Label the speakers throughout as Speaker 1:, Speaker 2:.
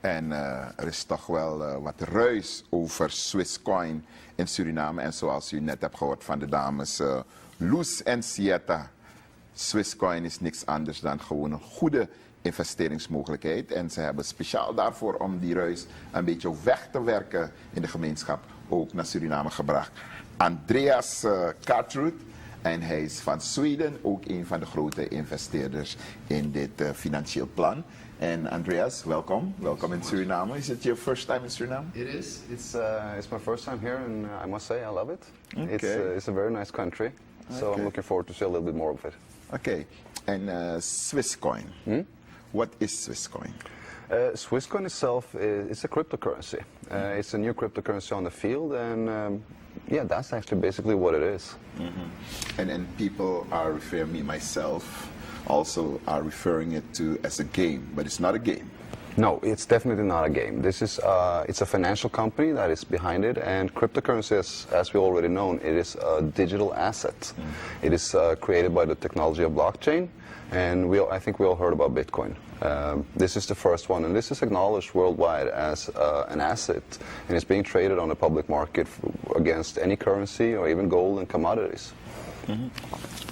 Speaker 1: En er is toch wel wat ruis over SWISSCOIN in Suriname. En zoals u net hebt gehoord van de dames Loes en Sieta. SWISSCOIN is niks anders dan gewoon een goede investeringsmogelijkheid. En ze hebben speciaal daarvoor om die ruis een beetje weg te werken in de gemeenschap ook naar Suriname gebracht. Andreas Kartrud2. En hij is van Zweden, ook een van de grote investeerders in dit financieel plan. And Andreas, welcome. Welcome in Suriname. Is it your first time in Suriname?
Speaker 2: It is. It's my first time here, and I must say I love it.
Speaker 1: Okay.
Speaker 2: It's a very nice country, so
Speaker 1: Okay.
Speaker 2: I'm looking forward to see a little bit more of it.
Speaker 1: Okay. And SWISSCOIN. What is SWISSCOIN?
Speaker 2: SWISSCOIN itself is a cryptocurrency. It's a new cryptocurrency on the field, and yeah, that's actually basically what it is.
Speaker 1: And then people are referring, me myself, also are referring it to as a game, but it's not a game.
Speaker 2: No, it's definitely not a game. This is it's a financial company that is behind it, and cryptocurrency, as we already know, it is a digital asset. It is created by the technology of blockchain, and I think we all heard about Bitcoin. This is the first one, and this is acknowledged worldwide as an asset, and it's being traded on the public market against any currency or even gold and commodities.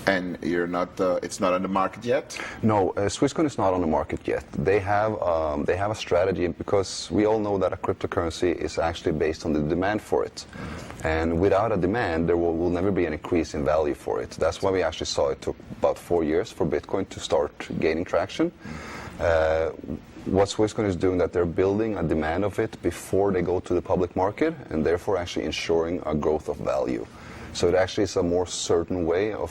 Speaker 1: And you're not, it's not on the market yet?
Speaker 2: No, SWISSCOIN is not on the market yet. They have a strategy, because we all know that a cryptocurrency is actually based on the demand for it. And without a demand, there will never be an increase in value for it. That's why we actually saw it took about 4 years for Bitcoin to start gaining traction. What SWISSCOIN is doing, that they're building a demand of it before they go to the public market, and therefore actually ensuring a growth of value. So it actually is a more certain way of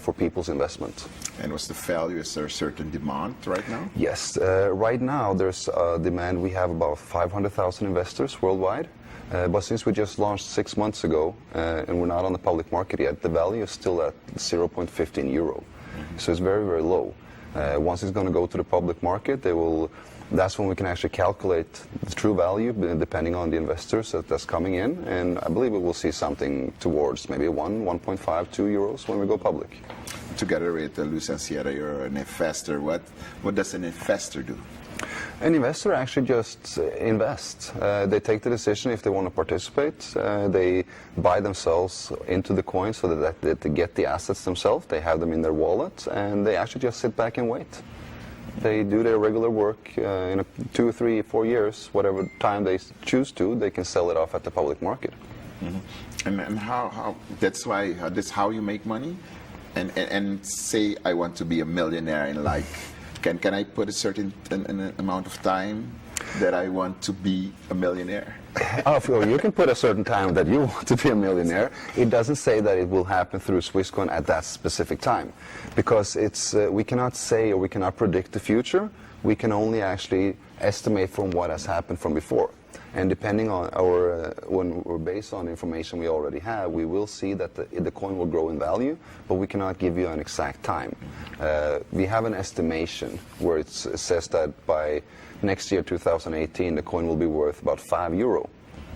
Speaker 2: for people's investment.
Speaker 1: And what's the value? Is there a certain demand right now?
Speaker 2: Yes, right now there's a demand. We have about 500,000 investors worldwide. But since we just launched 6 months ago, and we're not on the public market yet, the value is still at 0.15 euro. So it's very, very low. Once it's going to go to the public market, that's when we can actually calculate the true value, depending on the investors that's coming in. And I believe we will see something towards maybe 1.5, 2 euros when we go public.
Speaker 1: Together with Luz and Sierra, you're an investor. What does an investor do?
Speaker 2: An investor actually just invests. They take the decision if they want to participate. They buy themselves into the coin so that they get the assets themselves. They have them in their wallet, and they actually just sit back and wait. They do their regular work in 2, 3, 4 years, whatever time they choose to, they can sell it off at the public market.
Speaker 1: And how that's how you make money? And say I want to be a millionaire in can I put a certain an amount of time that I want to be a millionaire?
Speaker 2: You can put a certain time that you want to be a millionaire. It doesn't say that it will happen through SWISSCOIN at that specific time, because we cannot say, or we cannot predict the future. We can only actually estimate from what has happened from before. And depending on when we're based on information we already have, we will see that the coin will grow in value, but we cannot give you an exact time. We have an estimation where it says that by next year, 2018, the coin will be worth about 5 euro.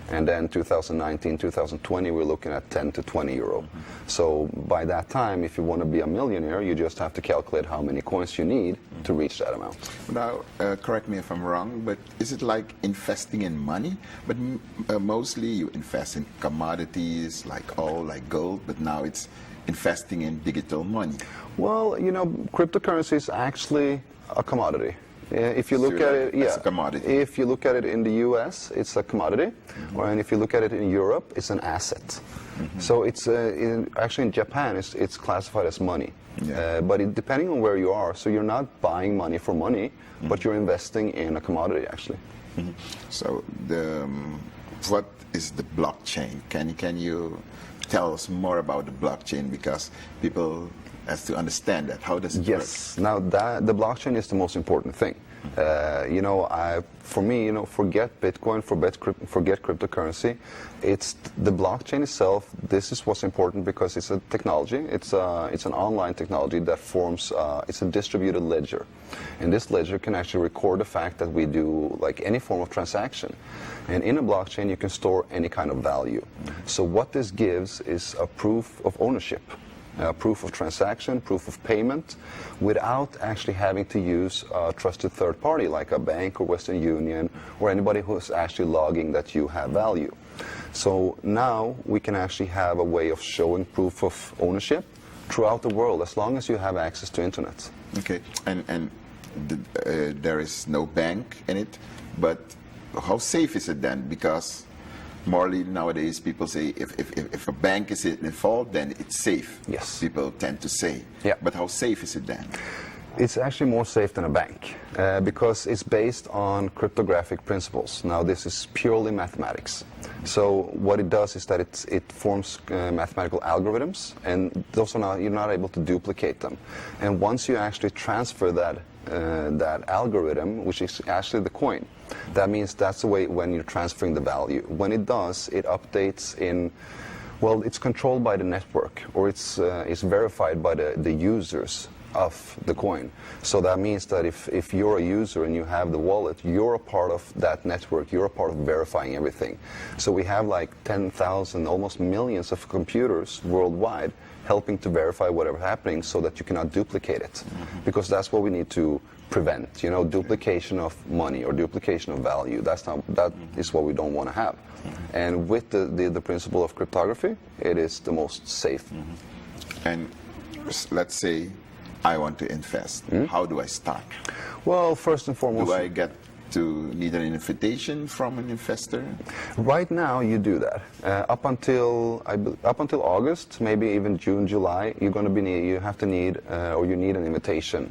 Speaker 2: And then 2019, 2020, we're looking at 10 to 20 euro. So by that time, if you want to be a millionaire, you just have to calculate how many coins you need to reach that amount.
Speaker 1: Now, correct me if I'm wrong, but is it like investing in money? But mostly you invest in commodities like gold, but now it's investing in digital money.
Speaker 2: Well, cryptocurrency is actually a commodity. If you look at it,
Speaker 1: it's a commodity.
Speaker 2: If you look at it in the U.S., it's a commodity, and if you look at it in Europe, it's an asset. So it's actually in Japan, it's classified as money.
Speaker 1: Yeah.
Speaker 2: But depending on where you are, so you're not buying money for money, but you're investing in a commodity actually.
Speaker 1: So what is the blockchain? Can you tell us more about the blockchain, because people has to understand that. How does it work?
Speaker 2: Yes. Now the blockchain is the most important thing. For me, forget Bitcoin, forget cryptocurrency. It's the blockchain itself. This is what's important, because it's a technology. It's an online technology that forms. It's a distributed ledger, and this ledger can actually record the fact that we do like any form of transaction. And in a blockchain, you can store any kind of value. So what this gives is a proof of ownership. proof of transaction, proof of payment, without actually having to use a trusted third party like a bank or Western Union or anybody who's actually logging that you have value. So now we can actually have a way of showing proof of ownership throughout the world as long as you have access to internet.
Speaker 1: Okay, and there is no bank in it, but how safe is it then? Because morally nowadays people say if a bank is involved, then it's safe.
Speaker 2: Yes.
Speaker 1: People tend to say.
Speaker 2: Yeah.
Speaker 1: But how safe is it then?
Speaker 2: It's actually more safe than a bank because it's based on cryptographic principles. Now this is purely mathematics. So what it does is that it forms mathematical algorithms, and those are you're not able to duplicate them. And once you actually transfer that algorithm, which is actually the coin, that means that's the way when you're transferring the value. When it does, it updates in, well, it's controlled by the network, or it's verified by the users of the coin. So that means that if you're a user and you have the wallet, you're a part of that network, you're a part of verifying everything. So we have like 10,000, almost millions of computers worldwide helping to verify whatever's happening so that you cannot duplicate it. Mm-hmm. Because that's what we need to prevent, duplication of money or duplication of value. That is what we don't want to have. Mm-hmm. And with the principle of cryptography, it is the most safe.
Speaker 1: Mm-hmm. And let's say I want to invest. How do I start?
Speaker 2: Well, first and foremost,
Speaker 1: do I get to need an invitation from an investor?
Speaker 2: Right now, you do that. Up until August, maybe even June, July, you need an invitation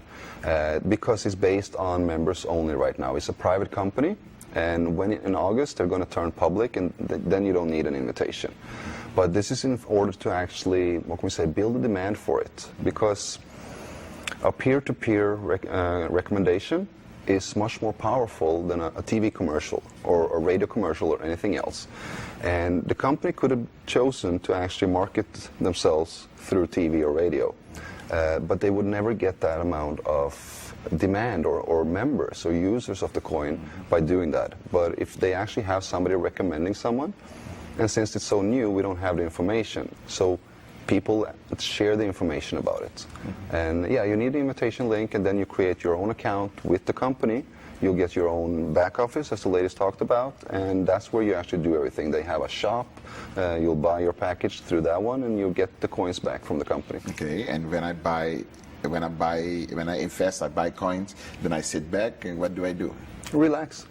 Speaker 2: because it's based on members only right now. It's a private company, and when in August they're going to turn public, and then you don't need an invitation. But this is in order to actually, build a demand for it, because a peer-to-peer recommendation is much more powerful than a TV commercial or a radio commercial or anything else. And the company could have chosen to actually market themselves through TV or radio, but they would never get that amount of demand or members or users of the coin by doing that. But if they actually have somebody recommending someone, and since it's so new, we don't have the information. So people share the information about it. Mm-hmm. And yeah, you need the invitation link, and then you create your own account with the company. You'll get your own back office, as the ladies talked about, and that's where you actually do everything. They have a shop, you'll buy your package through that one, and you'll get the coins back from the company.
Speaker 1: Okay, and when I invest, I buy coins, then I sit back, and what do I do?
Speaker 2: Relax.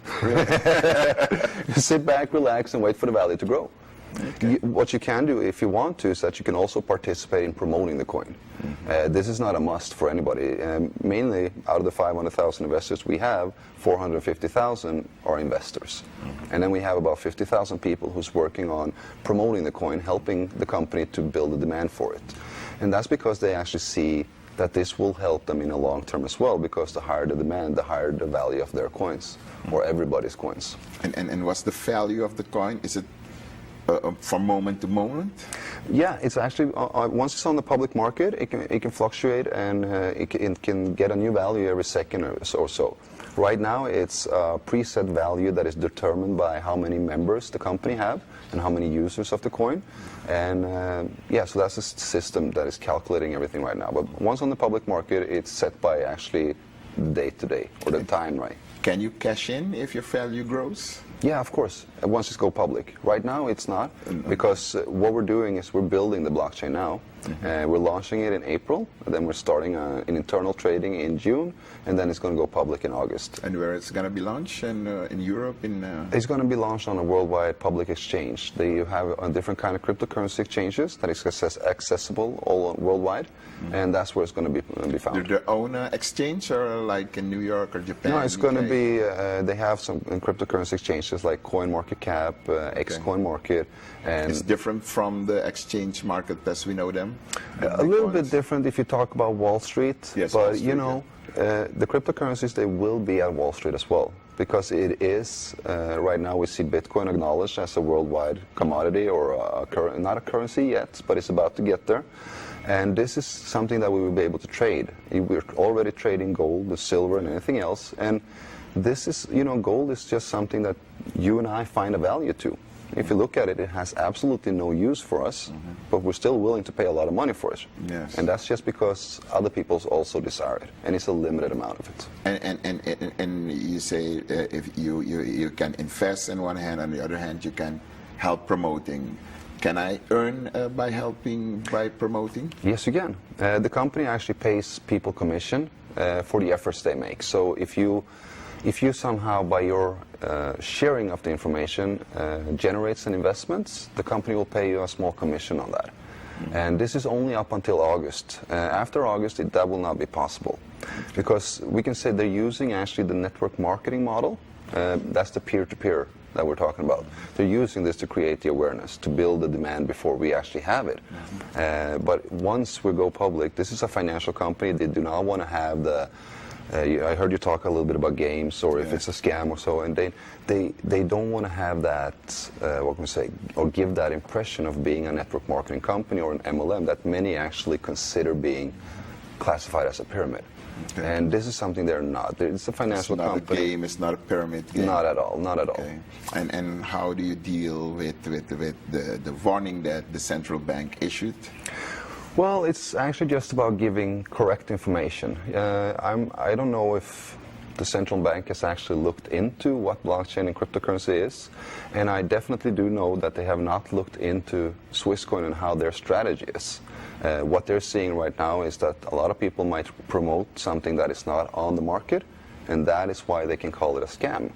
Speaker 2: Sit back, relax, and wait for the value to grow. Okay. What you can do, if you want to, is that you can also participate in promoting the coin. Mm-hmm. This is not a must for anybody. Mainly, out of the 500,000 investors we have, 450,000 are investors. Mm-hmm. And then we have about 50,000 people who's working on promoting the coin, helping the company to build a demand for it. And that's because they actually see that this will help them in the long term as well, because the higher the demand, the higher the value of their coins, or everybody's coins.
Speaker 1: And what's the value of the coin? Is it from moment to moment?
Speaker 2: Yeah, it's actually once it's on the public market, it can fluctuate, and it can get a new value every second or so. Right now, it's a preset value that is determined by how many members the company have and how many users of the coin. And so that's a system that is calculating everything right now. But once on the public market, it's set by actually day to day, or the time, right?
Speaker 1: Can you cash in if your value grows?
Speaker 2: Yeah, of course, once it's go public. Right now, it's not, because what we're doing is we're building the blockchain now. Mm-hmm. We're launching it in April, and then we're starting an internal trading in June, and then it's going to go public in August.
Speaker 1: And where it's going to be launched? In Europe?
Speaker 2: It's going to be launched on a worldwide public exchange. They have a different kind of cryptocurrency exchanges that is accessible all worldwide, and that's where it's going to be found.
Speaker 1: Their own exchange, or like in New York or Japan?
Speaker 2: No, it's going to be, they have some cryptocurrency exchanges like CoinMarketCap, XCoinMarket. And
Speaker 1: it's different from the exchange market as we know them?
Speaker 2: A little bit different if you talk about Wall Street,
Speaker 1: yes,
Speaker 2: but
Speaker 1: Wall Street,
Speaker 2: the cryptocurrencies, they will be at Wall Street as well, because it is, right now we see Bitcoin acknowledged as a worldwide commodity, or not a currency yet, but it's about to get there. And this is something that we will be able to trade. We're already trading gold, the silver, and anything else, and this is, gold is just something that you and I find a value to. If you look at it, it has absolutely no use for us, but we're still willing to pay a lot of money for it.
Speaker 1: Yes.
Speaker 2: And that's just because other people also desire it, and it's a limited amount of it.
Speaker 1: And you say if you can invest on one hand, on the other hand, you can help promoting. Can I earn by promoting?
Speaker 2: Yes, you can. The company actually pays people commission for the efforts they make. So if you somehow, by your sharing of the information, generates an investment, the company will pay you a small commission on that. And this is only up until August. After August, that will not be possible. Because we can say they're using actually the network marketing model. That's the peer-to-peer that we're talking about. They're using this to create the awareness, to build the demand before we actually have it. But once we go public, this is a financial company. They do not want to have the I heard you talk a little bit about games, or if it's a scam or so, and they don't want to have that, what can we say, or give that impression of being a network marketing company or an MLM that many actually consider being classified as a pyramid. Okay. And this is something they're not. It's a financial company.
Speaker 1: It's not a game, it's not a pyramid game.
Speaker 2: Not at all, not at all.
Speaker 1: Okay. And how do you deal with the warning that the central bank issued?
Speaker 2: Well, it's actually just about giving correct information. I don't know if the central bank has actually looked into what blockchain and cryptocurrency is, and I definitely do know that they have not looked into SWISSCOIN and how their strategy is. What they're seeing right now is that a lot of people might promote something that is not on the market, and that is why they can call it a scam.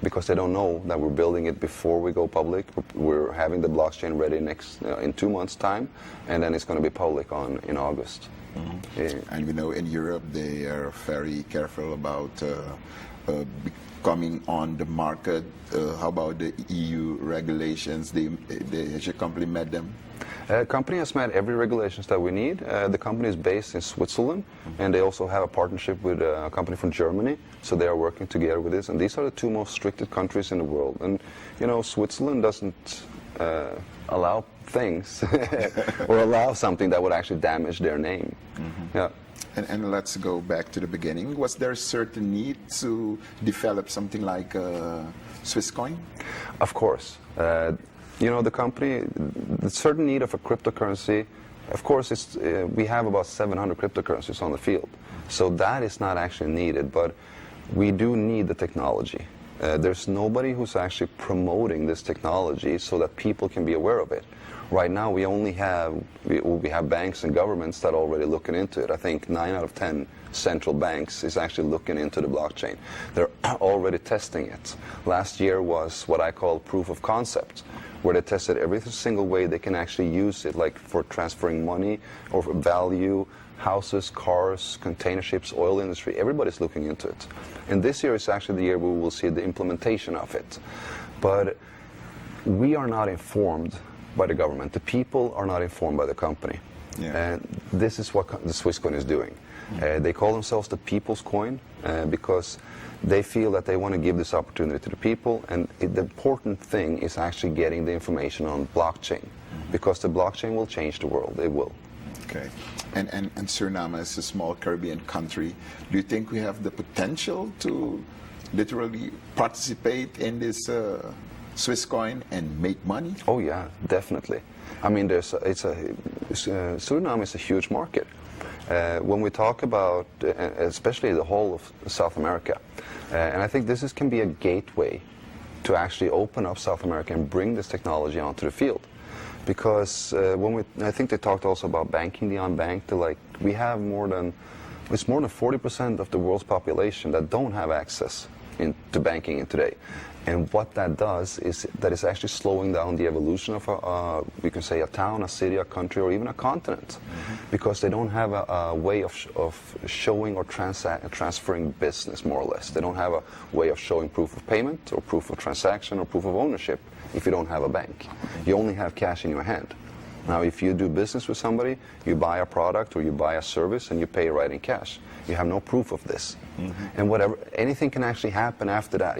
Speaker 2: Because they don't know that we're building it before we go public. We're having the blockchain ready in 2 months' time, and then it's going to be public in August.
Speaker 1: And we know in Europe they are very careful about coming on the market. How about the EU regulations? Has your company met them?
Speaker 2: The company has met every regulations that we need. The company is based in Switzerland, and they also have a partnership with a company from Germany, so they are working together with this. And these are the two most restricted countries in the world. And Switzerland doesn't allow things or allow something that would actually damage their name. Yeah.
Speaker 1: And let's go back to the beginning. Was there a certain need to develop something like SWISSCOIN?
Speaker 2: Of course. The company, the certain need of a cryptocurrency, of course, we have about 700 cryptocurrencies on the field. So that is not actually needed, but we do need the technology. There's nobody who's actually promoting this technology so that people can be aware of it. Right now, we only have banks and governments that are already looking into it. I think 9 out of 10 central banks is actually looking into the blockchain. They're already testing it. Last year was what I call proof of concept, where they tested every single way they can actually use it, like for transferring money or for value, houses, cars, container ships, oil industry. Everybody's looking into it. And this year is actually the year we will see the implementation of it. But we are not informed by the government. The people are not informed by the company. Yeah. And this is what the SWISSCOIN is doing. They call themselves the people's coin because they feel that they want to give this opportunity to the people, and the important thing is actually getting the information on blockchain, because the blockchain will change the world. It will.
Speaker 1: Okay. And Suriname is a small Caribbean country. Do you think we have the potential to literally participate in this SWISSCOIN and make money?
Speaker 2: Oh yeah, definitely. I mean, Suriname is a huge market. When we talk about, especially the whole of South America, and I think this can be a gateway to actually open up South America and bring this technology onto the field. Because I think they talked also about banking the unbanked. We have more than 40% of the world's population that don't have access to banking today. And what that does is that it's actually slowing down the evolution of we can say a town, a city, a country, or even a continent, because they don't have a way of showing or transferring business, more or less. They don't have a way of showing proof of payment or proof of transaction or proof of ownership if you don't have a bank. You only have cash in your hand. Now, if you do business with somebody, you buy a product or you buy a service and you pay right in cash. You have no proof of this. And anything can actually happen after that.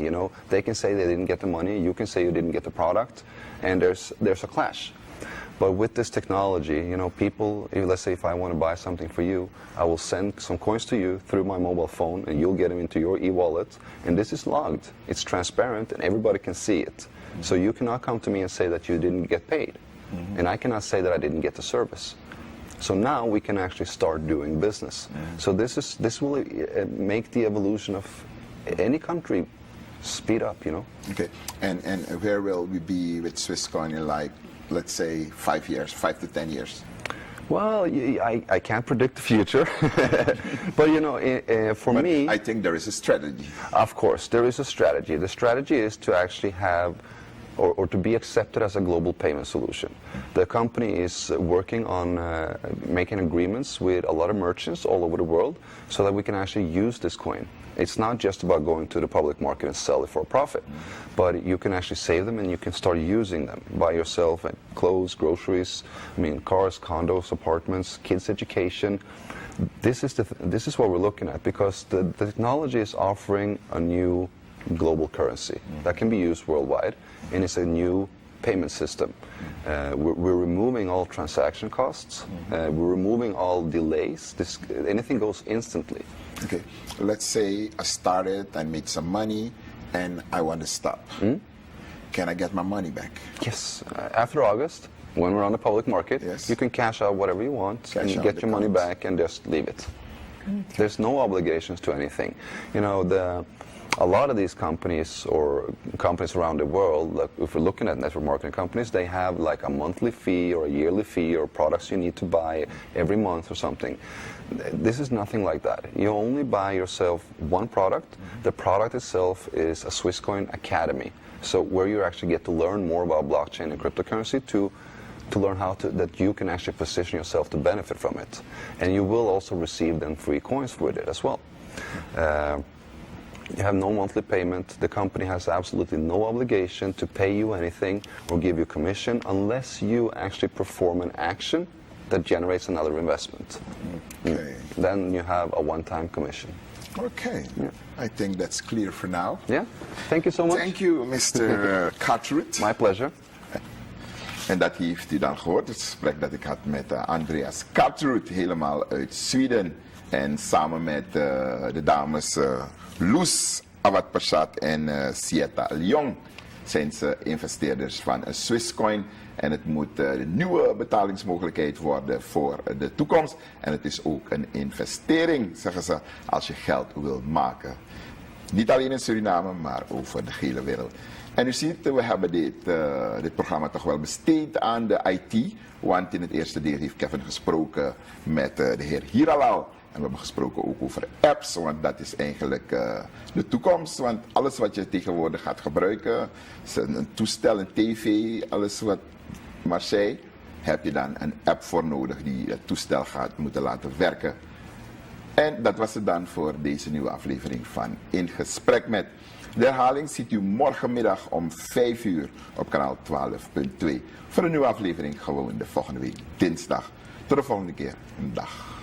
Speaker 2: They can say they didn't get the money, you can say you didn't get the product, and there's a clash. But with this technology, people, let's say if I want to buy something for you, I will send some coins to you through my mobile phone, and you'll get them into your e-wallet. And this is logged. It's transparent, and everybody can see it. So you cannot come to me and say that you didn't get paid. And I cannot say that I didn't get the service. So now we can actually start doing business. So this will make the evolution of any country speed up,
Speaker 1: Okay, and where will we be with SWISSCOIN in, like, let's say 5 years, 5 to 10 years?
Speaker 2: Well, I can't predict the future, but for me,
Speaker 1: I think there is a strategy.
Speaker 2: Of course, there is a strategy. The strategy is to actually have, or to be accepted as a global payment solution. The company is working on making agreements with a lot of merchants all over the world so that we can actually use this coin. It's not just about going to the public market and sell it for a profit, but you can actually save them and you can start using them by yourself at clothes, groceries, cars, condos, apartments, kids' education. This is what we're looking at, because the technology is offering a new global currency that can be used worldwide, and it's a new payment system. We're removing all transaction costs. We're removing all delays. Anything goes instantly.
Speaker 1: Okay, let's say I started, I made some money, and I want to stop. Can I get my money back?
Speaker 2: Yes. After August, when we're on the public market,
Speaker 1: yes,
Speaker 2: you can cash out whatever you want and get your money back and just leave it. There's no obligations to anything. A lot of these companies, or companies around the world, like if we're looking at network marketing companies, they have like a monthly fee or a yearly fee or products you need to buy every month or something. This is nothing like that. You only buy yourself one product. The product itself is a SWISSCOIN Academy. So where you actually get to learn more about blockchain and cryptocurrency to learn that you can actually position yourself to benefit from it. And you will also receive then free coins with it as well. You have no monthly payment. The company has absolutely no obligation to pay you anything or give you commission unless you actually perform an action that generates another investment.
Speaker 1: Okay.
Speaker 2: Then you have a one-time commission.
Speaker 1: Okay.
Speaker 2: Yeah.
Speaker 1: I think that's clear for now.
Speaker 2: Yeah. Thank you so much.
Speaker 1: Thank you, Mr. Kartrud.
Speaker 2: My pleasure.
Speaker 1: En dat heeft u dan gehoord, het gesprek dat ik had met Andreas Kartrud, helemaal uit Zweden. En samen met de dames Loes Awad-Persat en Sieta Leong zijn ze investeerders van SWISSCOIN. En het moet een nieuwe betalingsmogelijkheid worden voor de toekomst. En het is ook een investering, zeggen ze, als je geld wil maken. Niet alleen in Suriname, maar over de hele wereld. En u ziet, we hebben dit programma toch wel besteed aan de IT. Want in het eerste deel heeft Kevin gesproken met de heer Hiralal. En we hebben gesproken ook over apps, want dat is eigenlijk de toekomst. Want alles wat je tegenwoordig gaat gebruiken, een toestel, een tv, alles wat maar zij, heb je dan een app voor nodig die het toestel gaat moeten laten werken. En dat was het dan voor deze nieuwe aflevering van In Gesprek Met. De herhaling ziet u morgenmiddag om 5 uur op kanaal 12.2. Voor een nieuwe aflevering gewoon de volgende week dinsdag. Tot de volgende keer. Een dag.